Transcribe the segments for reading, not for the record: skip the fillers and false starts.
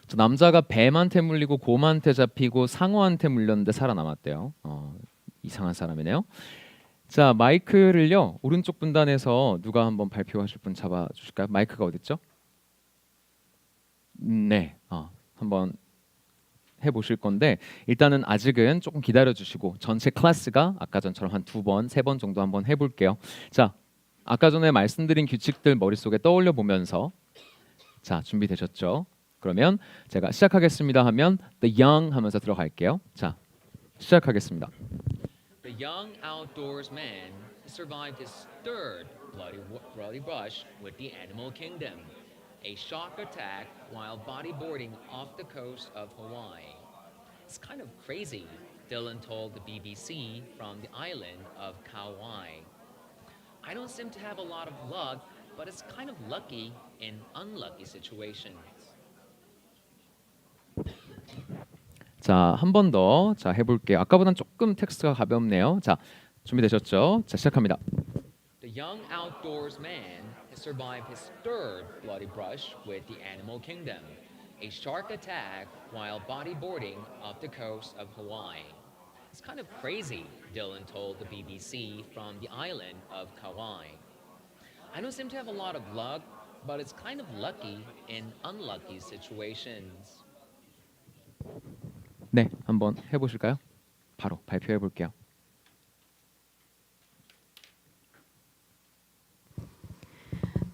저 남자가 뱀한테 물리고 곰한테 잡히고 상어한테 물렸는데 살아남았대요. 이상한 사람이네요. 자, 마이크를요 오른쪽 분단에서 누가 한번 발표하실 분 잡아주실까요? 마이크가 어딨죠? 네, 한번 해보실 건데 일단은 아직은 조금 기다려주시고 전체 클래스가 아까 전처럼 한 2번, 3번 정도 한번 해볼게요. 자, 아까 전에 말씀드린 규칙들 머릿속에 떠올려 보면서 자, 준비되셨죠? 그러면 제가 시작하겠습니다 하면 The Young 하면서 들어갈게요. 자, 시작하겠습니다. The young outdoors man survived his third bloody brush with the animal kingdom, a shock attack while bodyboarding off the coast of Hawaii. It's kind of crazy, Dylan told the BBC from the island of Kauai. I don't seem to have a lot of luck, but it's kind of lucky in unlucky situations. 자, 한 번 더 자 해볼게요. 아까보단 조금 텍스트가 가볍네요. 자, 준비되셨죠? 자, 시작합니다. The young outdoors man has survived his third bloody brush with the animal kingdom, a shark attack while bodyboarding off the coast of Hawaii. It's kind of crazy, Dylan told the BBC from the island of Kauai. I don't seem to have a lot of luck, but it's kind of lucky in unlucky situations. 네, 한번 해보실까요? 바로 발표해 볼게요.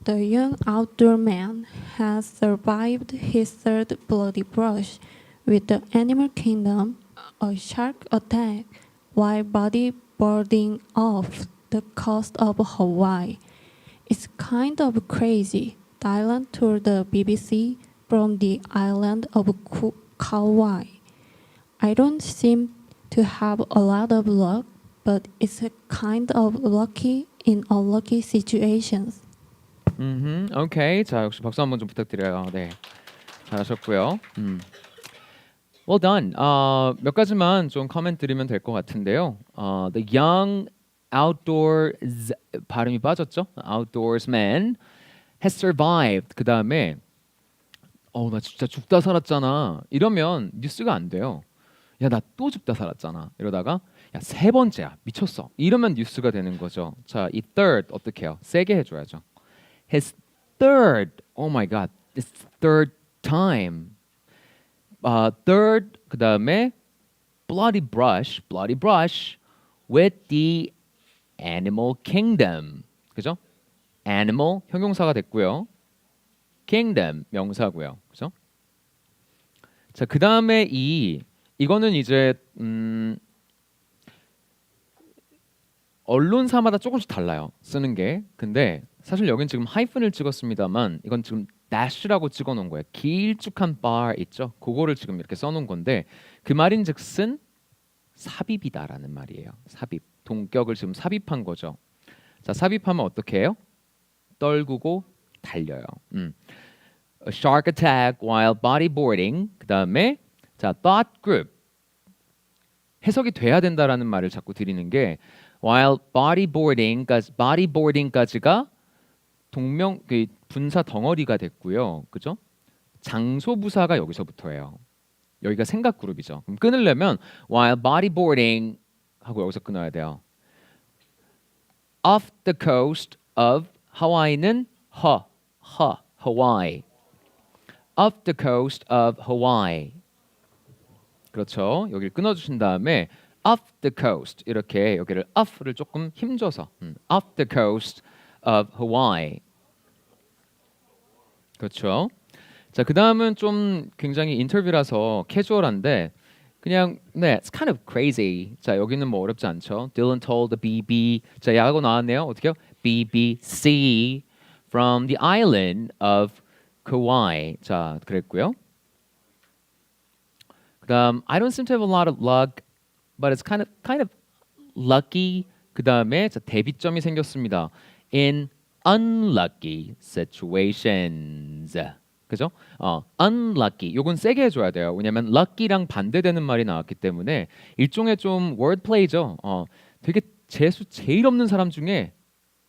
The young outdoor man has survived his third bloody brush with the animal kingdom, a shark attack, while bodyboarding off the coast of Hawaii. It's kind of crazy, Dylan told the BBC from the island of Kauai. I don't seem to have a lot of luck, but it's a kind of lucky in unlucky situations. 오케이. 자, 역시 박수 한번 좀 부탁드려요. 네, 잘하셨고요. Well done. 몇 가지만 좀 코멘트 드리면 될 것 같은데요. The young outdoors 발음이 빠졌죠? Outdoors man has survived. 그 다음에 나 진짜 죽다 살았잖아. 이러면 뉴스가 안 돼요. 야, 나 또 죽다 살았잖아. 이러다가 야, 3번째야. 미쳤어. 이러면 뉴스가 되는 거죠. 자, 이 third 어떻게 해요? 세게 해줘야죠. His third, oh my god, this third time. Third 그 다음에 bloody brush with the animal kingdom. 그죠? animal 형용사가 됐고요. kingdom 명사고요. 그죠? 자, 그 다음에 이거는 이제 언론사마다 조금씩 달라요. 쓰는 게. 근데 사실 여긴 지금 하이픈을 찍었습니다만 이건 지금 dash라고 찍어놓은 거예요. 길쭉한 bar 있죠? 그거를 지금 이렇게 써놓은 건데 그 말인즉슨 삽입이다라는 말이에요. 삽입. 동격을 지금 삽입한 거죠. 자, 삽입하면 어떻게 해요? 떨구고 달려요. A shark attack while bodyboarding. 그 다음에 자, thought group. 해석이 돼야 된다라는 말을 자꾸 드리는 게 while bodyboarding까지가 동명 그 분사 덩어리가 됐고요. 그죠? 장소 부사가 여기서부터예요. 여기가 생각 그룹이죠. 그럼 끊으려면 while bodyboarding 하고 여기서 끊어야 돼요. Off the coast of Hawaii는 Hawaii. Off the coast of Hawaii. 그렇죠. 여기를 끊어주신 다음에 off the coast 이렇게 여기를 off를 조금 힘줘서 off the coast of Hawaii. 그렇죠. 자, 그 다음은 좀 굉장히 인터뷰라서 캐주얼한데 그냥 네, it's kind of crazy. 자, 여기는 뭐 어렵지 않죠. Dylan told the BB. 자, 야하고 나왔네요. 어떻게요? BBC from the island of Kauai. 자, 그랬고요. 그다음 I don't seem to have a lot of luck, but it's kind of lucky. 그다음에 자, 대비점이 생겼습니다. In unlucky situations. 그죠? unlucky. 요건 세게 해줘야 돼요. 왜냐면 lucky랑 반대되는 말이 나왔기 때문에 일종의 좀 wordplay죠. 되게 재수 제일 없는 사람 중에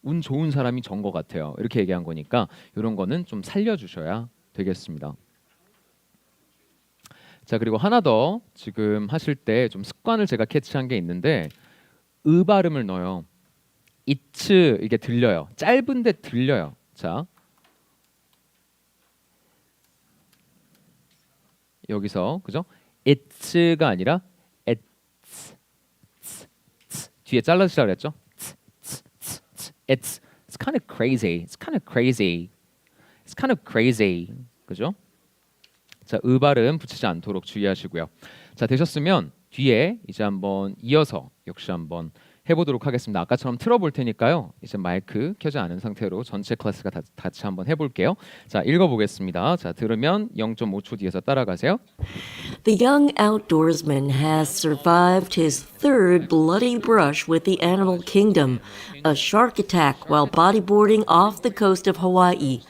운 좋은 사람이 전 것 같아요. 이렇게 얘기한 거니까 이런 거는 좀 살려주셔야 되겠습니다. 자, 그리고 하나 더 지금 하실 때 좀 습관을 제가 캐치한 게 있는데 으 발음을 넣어요. it's 이게 들려요. 짧은데 들려요. 자, 여기서 그죠? it's가 아니라 it's 뒤에 잘라주시라 그랬죠? It's kind of crazy. It's kind of crazy. It's kind of crazy. 그죠? 자, 의 발음 붙이지 않도록 주의하시고요. 자, 되셨으면 뒤에 이제 한번 이어서 역시 한번 해보도록 하겠습니다. 아까처럼 틀어볼 테니까요. 이제 마이크 켜지 않은 상태로 전체 클래스가 같이 한번 해볼게요. 자, 읽어보겠습니다. 자, 들으면 0.5초 뒤에서 따라가세요. The young outdoorsman has survived his third bloody brush with the animal kingdom, a shark attack while bodyboarding off the coast of Hawaii.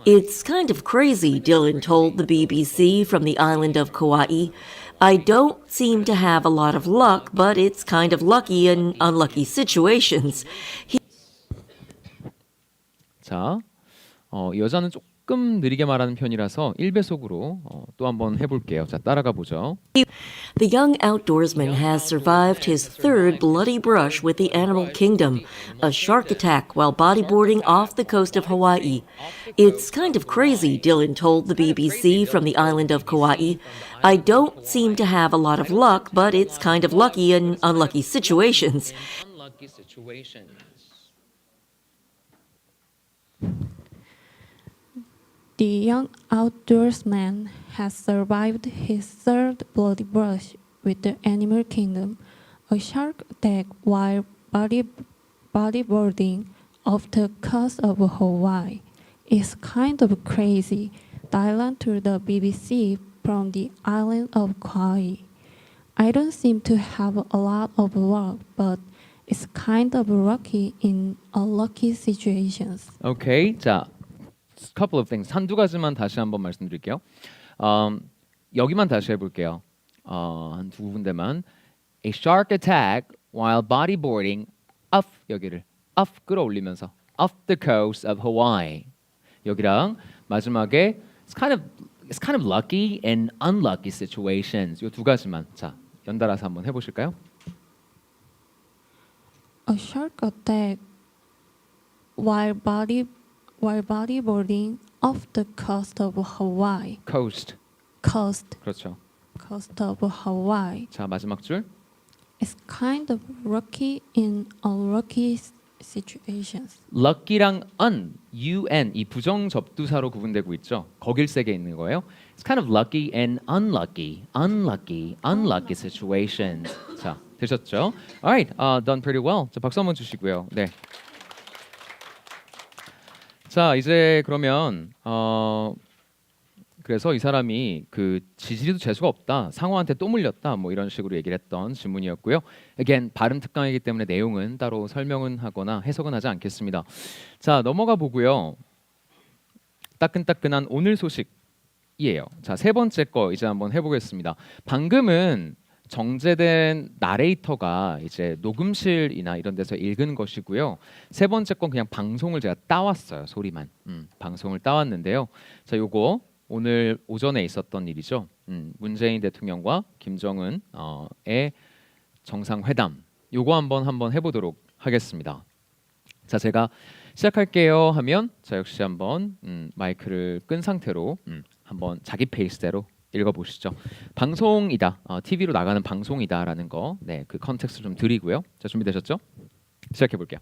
It's kind of crazy, Dylan told the BBC from the island of Kauai. I don't seem to have a lot of luck, but it's kind of lucky in unlucky situations. 자, 여자는 조금 느리게 말하는 편이라서 1배속으로 또 한번 해볼게요. 자, 따라가 보죠. The young outdoorsman has survived his third bloody brush with the animal kingdom, a shark attack while bodyboarding off the coast of Hawaii. It's kind of crazy, Dylan told the BBC from the island of Kauai. I don't seem to have a lot of luck, but it's kind of lucky in unlucky situations. Unlucky situations. The young outdoorsman has survived his third bloody brush with the animal kingdom, a shark attack while bodyboarding off the coast of Hawaii. It's kind of crazy, Dylan told the BBC from the island of Kauai. I don't seem to have a lot of luck, but it's kind of lucky in unlucky situations. 오케이. 자, couple of things. 한두 가지만 다시 한번 말씀드릴게요. 여기만 다시 해볼게요. 한 두 군데만. A shark attack while bodyboarding off 여기를 off 끌어올리면서 off the coast of Hawaii. 여기랑 마지막에 it's kind of lucky and unlucky situations. 이 두 가지만 자 연달아서 한번 해보실까요? A shark attack while bodyboarding off the coast of Hawaii. Coast. 그렇죠. Coast of Hawaii. 자 마지막 줄. It's kind of lucky in unlucky situations. lucky랑 un 이 부정 접두사로 구분되고 있죠. 거길색에 있는 거예요. It's kind of lucky and unlucky situations. 자 되셨죠? Alright, done pretty well. 자 박수 한번 주시고요. 네. 자 이제 그러면 그래서 이 사람이 그 지지리도 재수가 없다, 상어한테 또 물렸다, 뭐 이런 식으로 얘기를 했던 질문이었고요. Again 발음 특강이기 때문에 내용은 따로 설명은 하거나 해석은 하지 않겠습니다. 자 넘어가 보고요. 따끈따끈한 오늘 소식이에요. 자 세 번째 거 이제 한번 해보겠습니다. 방금은 정제된 나레이터가 이제 녹음실이나 이런 데서 읽은 것이고요. 세 번째 건 그냥 방송을 제가 따왔어요. 소리만 방송을 따왔는데요. 자 요거 오늘 오전에 있었던 일이죠. 문재인 대통령과 김정은의 정상회담. 요거 한번 해보도록 하겠습니다. 자 제가 시작할게요 하면 자 역시 한번 마이크를 끈 상태로 한번 자기 페이스대로 읽어보시죠. 방송이다, TV로 나가는 방송이다라는 거, 네, 그 컨텍스트 좀 드리고요. 자 준비되셨죠? 시작해 볼게요.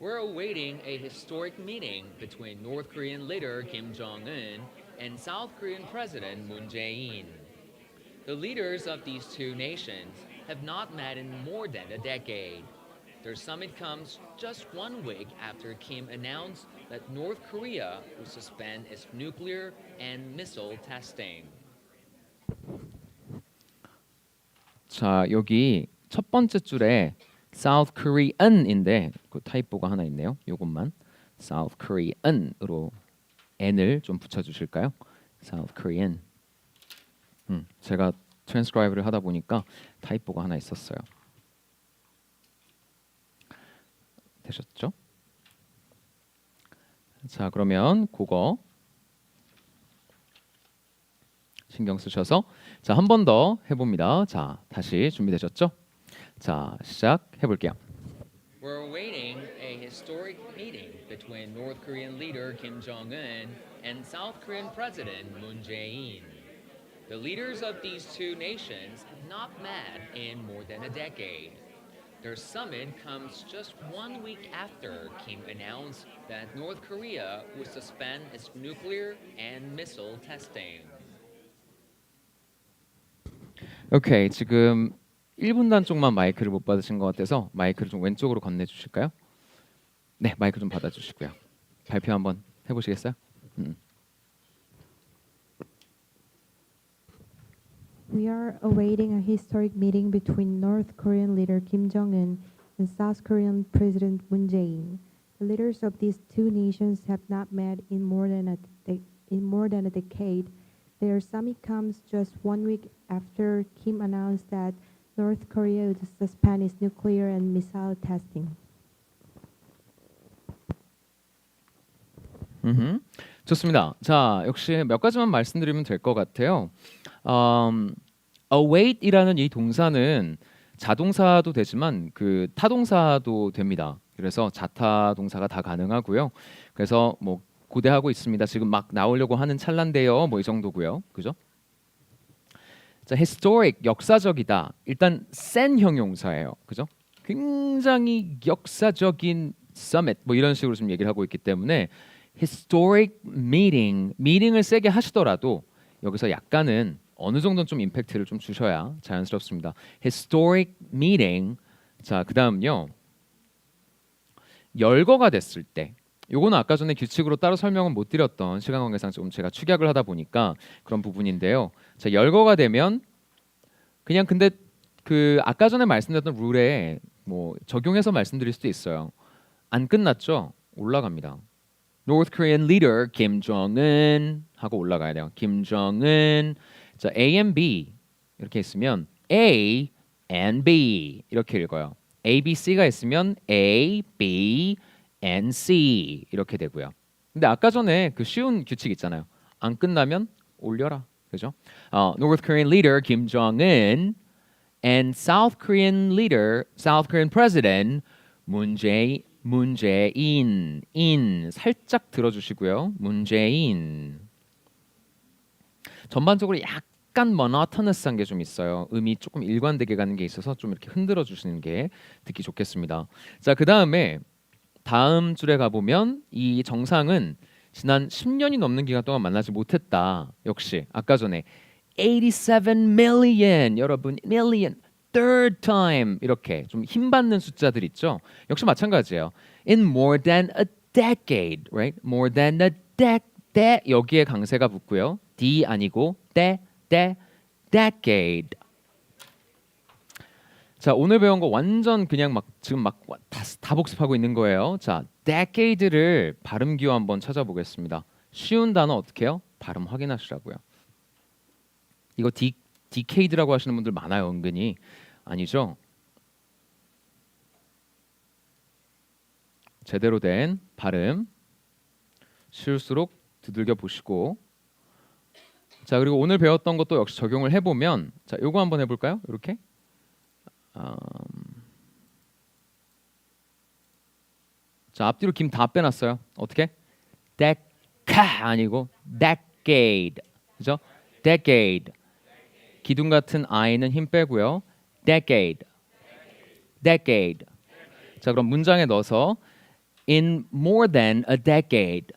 We're awaiting a historic meeting between North Korean leader Kim Jong-un and South Korean President Moon Jae-in. The leaders of these two nations have not met in more than a decade. Their summit comes just 1 week after Kim announced that North Korea will suspend its nuclear and missile testing. 자 여기 첫 번째 줄에 South Korean인데 그 타이포가 하나 있네요. 요것만 South Korean으로 n을 좀 붙여주실까요? South Korean. 제가 트랜스크라이브를 하다 보니까 타이포가 하나 있었어요. 되셨죠? 자 그러면 그거 신경 쓰셔서 자, 한 번 더 해봅니다. 자, 다시 준비되셨죠? 자, 시작해 볼게요. We're awaiting a historic meeting between North Korean leader Kim Jong-un and South Korean President Moon Jae-in. The leaders of these two nations have not met in more than a decade. Their summit comes just 1 week after Kim announced that North Korea would suspend its nuclear and missile testing. 오케이, 지금 1분단 쪽만 마이크를 못 받으신 것 같아서 마이크를 좀 왼쪽으로 건네 주실까요? 네, 마이크 좀 받아 주시고요. 발표 한번 해 보시겠어요? We are awaiting a historic meeting between North Korean leader Kim Jong-un and South Korean President Moon Jae-in. The leaders of these two nations have not met in more than a decade. Their summit comes just 1 week after Kim announced that North Korea would suspend its nuclear and missile testing. 좋습니다. 자, 역시 몇 가지만 말씀드리면 될 것 같아요. await이라는 이 동사는 자동사도 되지만 그 타동사도 됩니다. 그래서 자타 동사가 다 가능하고요. 그래서 뭐 고대하고 있습니다. 지금 막 나오려고 하는 찰나인데요. 뭐 이 정도고요. 그죠? 자, historic 역사적이다. 일단 센 형용사예요. 그죠? 굉장히 역사적인 summit 뭐 이런 식으로 좀 얘기를 하고 있기 때문에 historic meeting, 미팅을 세게 하시더라도 여기서 약간은 어느 정도는 좀 임팩트를 좀 주셔야 자연스럽습니다. historic meeting. 자, 그다음요. 열거가 됐을 때 요거는 아까 전에 규칙으로 따로 설명은 못 드렸던 시간 관계상 좀 제가 축약을 하다 보니까 그런 부분인데요. 자, 열거가 되면 그냥 근데 그 아까 전에 말씀드렸던 룰에 뭐 적용해서 말씀드릴 수도 있어요. 안 끝났죠? 올라갑니다. North Korean leader Kim Jong-un 하고 올라가야 돼요. Kim Jong-un. 자, A and B 이렇게 있으면 A and B 이렇게 읽어요. A, B, C가 있으면 A, B, and C 이렇게 되고요. 근데 아까 전에 그 쉬운 규칙 있잖아요. 안 끝나면 올려라. 그죠? North Korean leader Kim Jong-un and South Korean President Moon Jae-in. in 살짝 들어주시고요. Moon Jae-in. 전반적으로 약간 monotonous한 게 좀 있어요. 음이 조금 일관되게 가는 게 있어서 좀 이렇게 흔들어 주시는 게 듣기 좋겠습니다. 자, 그 다음에 다음 줄에 가보면 이 정상은 지난 10년이 넘는 기간 동안 만나지 못했다. 역시 아까 전에 87 million 여러분 million third time 이렇게 좀 힘받는 숫자들 있죠. 역시 마찬가지예요. In more than a decade, right? More than a decade 여기에 강세가 붙고요. D 아니고 decade. 자, 오늘 배운 거 완전 그냥 막 지금 막 다 복습하고 있는 거예요. 자, decade를 발음 기호 한번 찾아보겠습니다. 쉬운 단어 어떻게 해요? 발음 확인하시라고요. 이거 decade라고 하시는 분들 많아요. 은근히. 아니죠? 제대로 된 발음 쉬울수록 두들겨 보시고 자, 그리고 오늘 배웠던 것도 역시 적용을 해보면 자, 요거 한번 해볼까요? 이렇게 자, 앞뒤로 김 다 빼놨어요. 어떻게? deca 아니고 decade. 그죠? decade. 기둥 같은 I는 힘 빼고요. decade. 자, 그럼 문장에 넣어서 in more than a decade.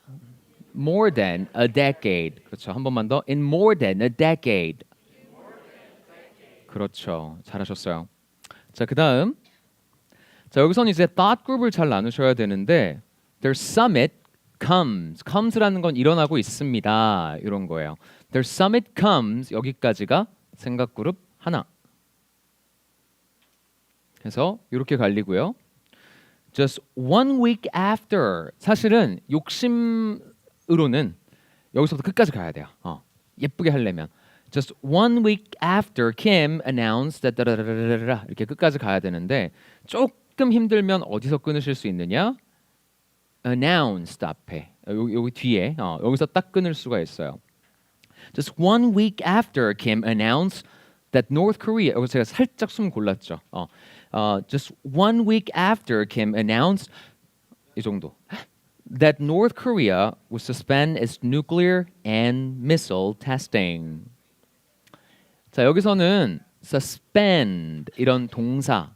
more than a decade. 그렇죠. 한 번만 더. in more than a decade. 그렇죠. 잘하셨어요. 자, 그다음 자, 여기서는 이제 thought group을 잘 나누셔야 되는데 their summit comes라는 건 일어나고 있습니다. 이런 거예요. their summit comes 여기까지가 생각 그룹 하나. 그래서 이렇게 갈리고요. just 1 week after 사실은 욕심으로는 여기서부터 끝까지 가야 돼요. 예쁘게 하려면 just 1 week after Kim announced that 이렇게 끝까지 가야 되는데 조금 힘들면 어디서 끊으실 수 있느냐? announced 앞에 여기 뒤에 여기서 딱 끊을 수가 있어요. Just 1 week after Kim announced that North Korea, 제가 살짝 숨 골랐죠. Just 1 week after Kim announced 이 정도. That North Korea would suspend its nuclear and missile testing. 자, 여기서는 suspend 이런 동사,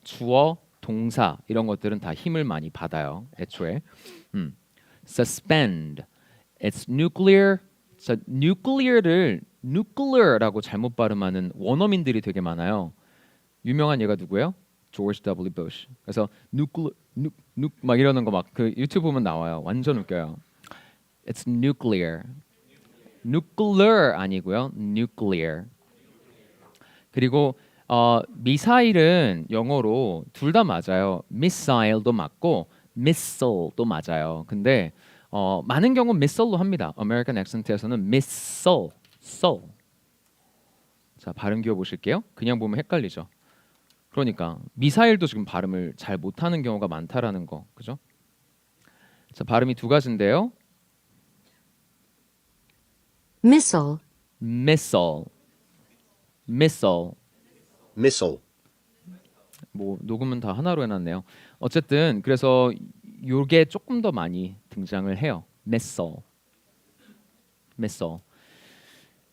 주어, 동사 이런 것들은 다 힘을 많이 받아요. 애초에. Suspend. It's nuclear. 자, nuclear를 nuclear라고 잘못 발음하는 원어민들이 되게 많아요. 유명한 얘가 누구예요? George W. Bush. 그래서 막 이러는 거 막 그 유튜브 보면 나와요. 완전 웃겨요. It's nuclear. nuclear 아니고요. nuclear. 그리고 미사일은 영어로 둘 다 맞아요. missile도 맞고 missile도 맞아요. 근데 많은 경우 missile로 합니다. American accent에서는 missile, soul. 자, 발음 기어 보실게요. 그냥 보면 헷갈리죠. 그러니까 미사일도 지금 발음을 잘 못하는 경우가 많다라는 거, 그죠? 자, 발음이 두 가지인데요. missile, missile, missile. missile, 뭐 녹음은 다 하나로 해놨네요. 어쨌든 그래서 요게 조금 더 많이 등장을 해요. missile, missile.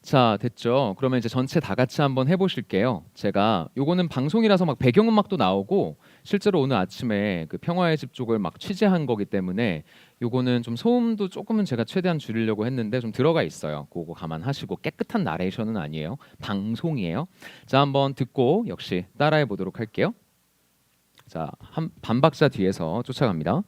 자, 됐죠? 그러면 이제 전체 다 같이 한번 해보실게요. 제가 요거는 방송이라서 막 배경음악도 나오고 실제로 오늘 아침에 그 평화의 집 쪽을 막 취재한 거기 때문에 요거는 좀 소음도 조금은 제가 최대한 줄이려고 했는데 좀 들어가 있어요. 그거 감안하시고 깨끗한 나레이션은 아니에요. 방송이에요. 자, 한번 듣고 역시 따라해 보도록 할게요. 자, 반 박자 뒤에서 쫓아갑니다.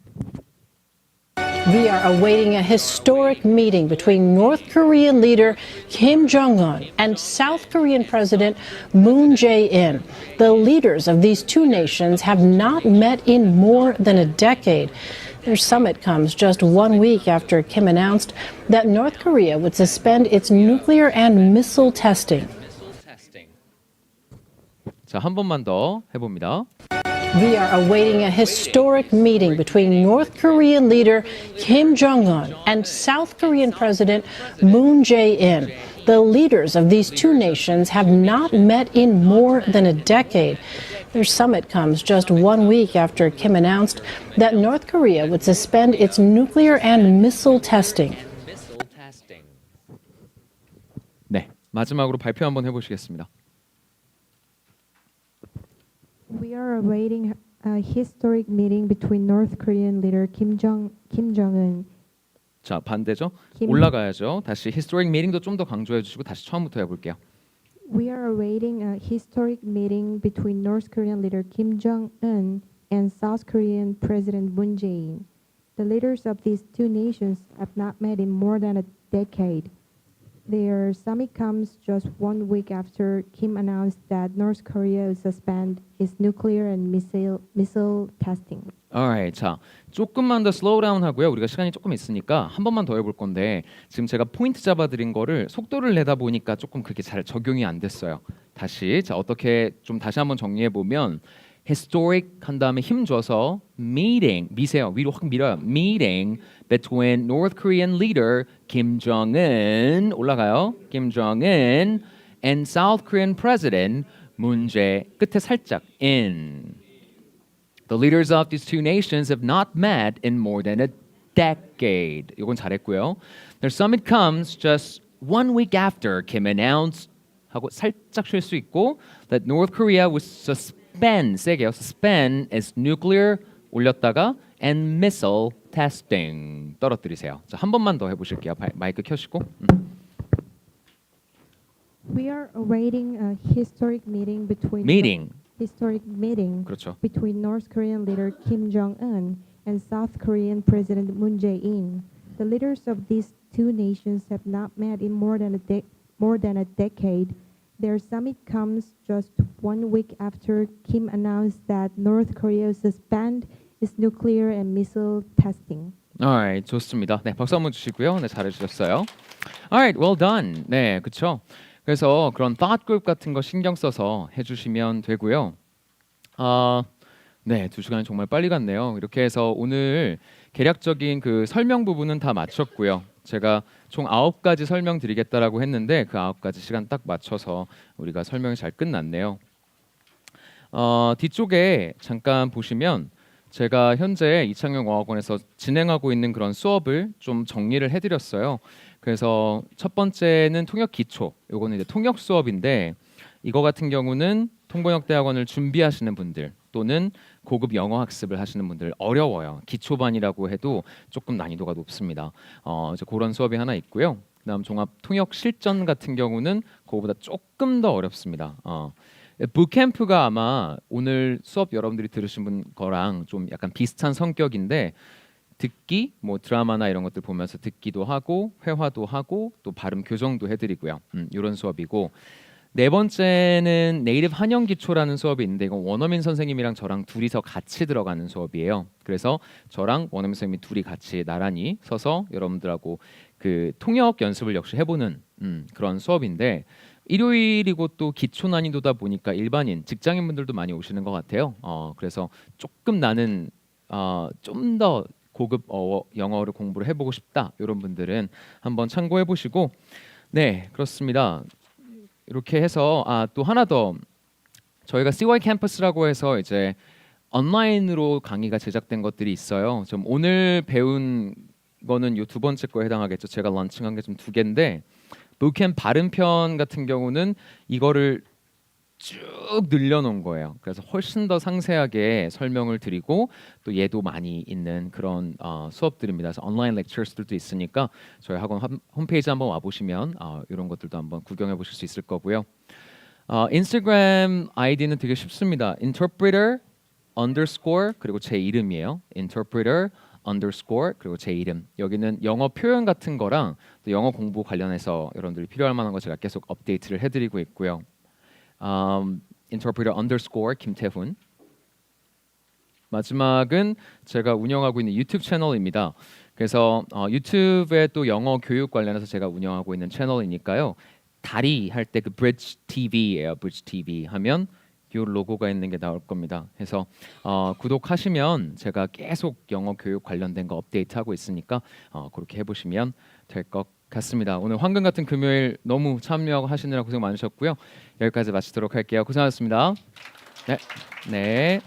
We are awaiting a historic meeting between North Korean leader Kim Jong-un and South Korean President Moon Jae-in. The leaders of these two nations have not met in more than a decade. Their summit comes just 1 week after Kim announced that North Korea would suspend its nuclear and missile testing. 자, 한 번만 더 해봅니다. We are awaiting a historic meeting between North Korean leader Kim Jong-un and South Korean President Moon Jae-in. The leaders of these two nations have not met in more than a decade. Their summit comes just 1 week after Kim announced that North Korea would suspend its nuclear and missile testing. 네, 마지막으로 발표 한번 해보시겠습니다. We are awaiting a historic meeting between North Korean leader Kim Jong-un. 자, 반대죠? 김- 올라가야죠. 다시 historic meeting도 좀 더 강조해 주시고 다시 처음부터 해볼게요. We are awaiting a historic meeting between North Korean leader Kim Jong-un and South Korean President Moon Jae-in. The leaders of these two nations have not met in more than a decade. Their summit comes just 1 week after Kim announced that North Korea would suspend its nuclear and missile testing. Alright, 자, 조금만 더 슬로우 다운 하고요. 우리가 시간이 조금 있으니까 한 번만 더 해볼 건데 지금 제가 포인트 잡아드린 거를 속도를 내다 보니까 조금 그게 잘 적용이 안 됐어요. 다시, 자, 어떻게 좀 다시 한번 정리해 보면 historic 한 다음에 힘 줘서 meeting, 미세요. 위로 확 밀어요. meeting between North Korean leader Kim Jong-un 올라가요. Kim Jong-un and South Korean President Moon Jae 끝에 살짝 in. The leaders of these two nations have not met in more than a decade. 이건 잘했고요. Their summit comes just 1 week after Kim announced 하고 살짝 쉴 수 있고 that North Korea would suspend 세게요. suspend its nuclear 올렸다가 and missile testing 떨어뜨리세요. 자, 한 번만 더 해보실게요. 마이크 켜시고. We are awaiting a historic meeting between 그렇죠. between North Korean leader Kim Jong-un and South Korean President Moon Jae-in. The leaders of these two nations have not met in more than a decade. Their summit comes just 1 week after Kim announced that North Korea will suspend its nuclear and missile testing. Alright, 좋습니다. 네, 박수 한번 주시고요. 네, 잘해주셨어요. Alright, well done. 네, 그렇죠. 그래서 그런 thought group 같은 거 신경 써서 해주시면 되고요. 네, 2시간이 정말 빨리 갔네요. 이렇게 해서 오늘 개략적인 그 설명 부분은 다 마쳤고요. 제가 총 9가지 설명드리겠다라고 했는데 그 9가지 시간 딱 맞춰서 우리가 설명이 잘 끝났네요. 뒤쪽에 잠깐 보시면 제가 현재 이창용 어학원에서 진행하고 있는 그런 수업을 좀 정리를 해드렸어요. 그래서 첫 번째는 통역 기초, 요거는 이제 통역 수업인데 이거 같은 경우는 통번역대학원을 준비하시는 분들 또는 고급 영어 학습을 하시는 분들 어려워요. 기초반이라고 해도 조금 난이도가 높습니다. 이제 그런 수업이 하나 있고요. 그다음 종합 통역 실전 같은 경우는 그거보다 조금 더 어렵습니다. 부캠프가 아마 오늘 수업 여러분들이 들으신 분 거랑 좀 약간 비슷한 성격인데 듣기, 뭐 드라마나 이런 것들 보면서 듣기도 하고 회화도 하고 또 발음 교정도 해드리고요. 이런 수업이고 네 번째는 네이티브 한영 기초라는 수업이 있는데 이건 원어민 선생님이랑 저랑 둘이서 같이 들어가는 수업이에요. 그래서 저랑 원어민 선생님이 둘이 같이 나란히 서서 여러분들하고 그 통역 연습을 역시 해보는 그런 수업인데 일요일이고 또 기초 난이도다 보니까 일반인 직장인분들도 많이 오시는 것 같아요. 그래서 조금 나는 좀 더 고급 영어를 공부를 해보고 싶다 이런 분들은 한번 참고해 보시고 네 그렇습니다. 이렇게 해서 또 하나 더 저희가 CY 캠퍼스라고 해서 이제 온라인으로 강의가 제작된 것들이 있어요. 좀 오늘 배운 거는 요 두 번째 거에 해당하겠죠. 제가 런칭한 게 좀 두 개인데 부캠 발음편 같은 경우는 이거를 쭉 늘려놓은 거예요. 그래서 훨씬 더 상세하게 설명을 드리고 또 얘도 많이 있는 그런 수업들입니다. 그래서 온라인 렉처스들도 있으니까 저희 학원 홈페이지 한번 와보시면 이런 것들도 한번 구경해 보실 수 있을 거고요. 인스타그램 아이디는 되게 쉽습니다. interpreter underscore 그리고 제 이름이에요. interpreter underscore 그리고 제 이름. 여기는 영어 표현 같은 거랑 또 영어 공부 관련해서 여러분들이 필요할 만한 거 제가 계속 업데이트를 해드리고 있고요. interpreter underscore 김태훈. 마지막은 제가 운영하고 있는 유튜브 채널입니다. 그래서 유튜브에 또 영어 교육 관련해서 제가 운영하고 있는 채널이니까요. 다리 할 때 그 Bridge TV예요. Bridge TV 하면 이 로고가 있는 게 나올 겁니다. 해서 구독하시면 제가 계속 영어 교육 관련된 거 업데이트하고 있으니까 그렇게 해보시면 될 것 같습니다. 오늘 황금 같은 금요일 너무 참여하시느라 고생 많으셨고요. 여기까지 마치도록 할게요. 고생하셨습니다. 네.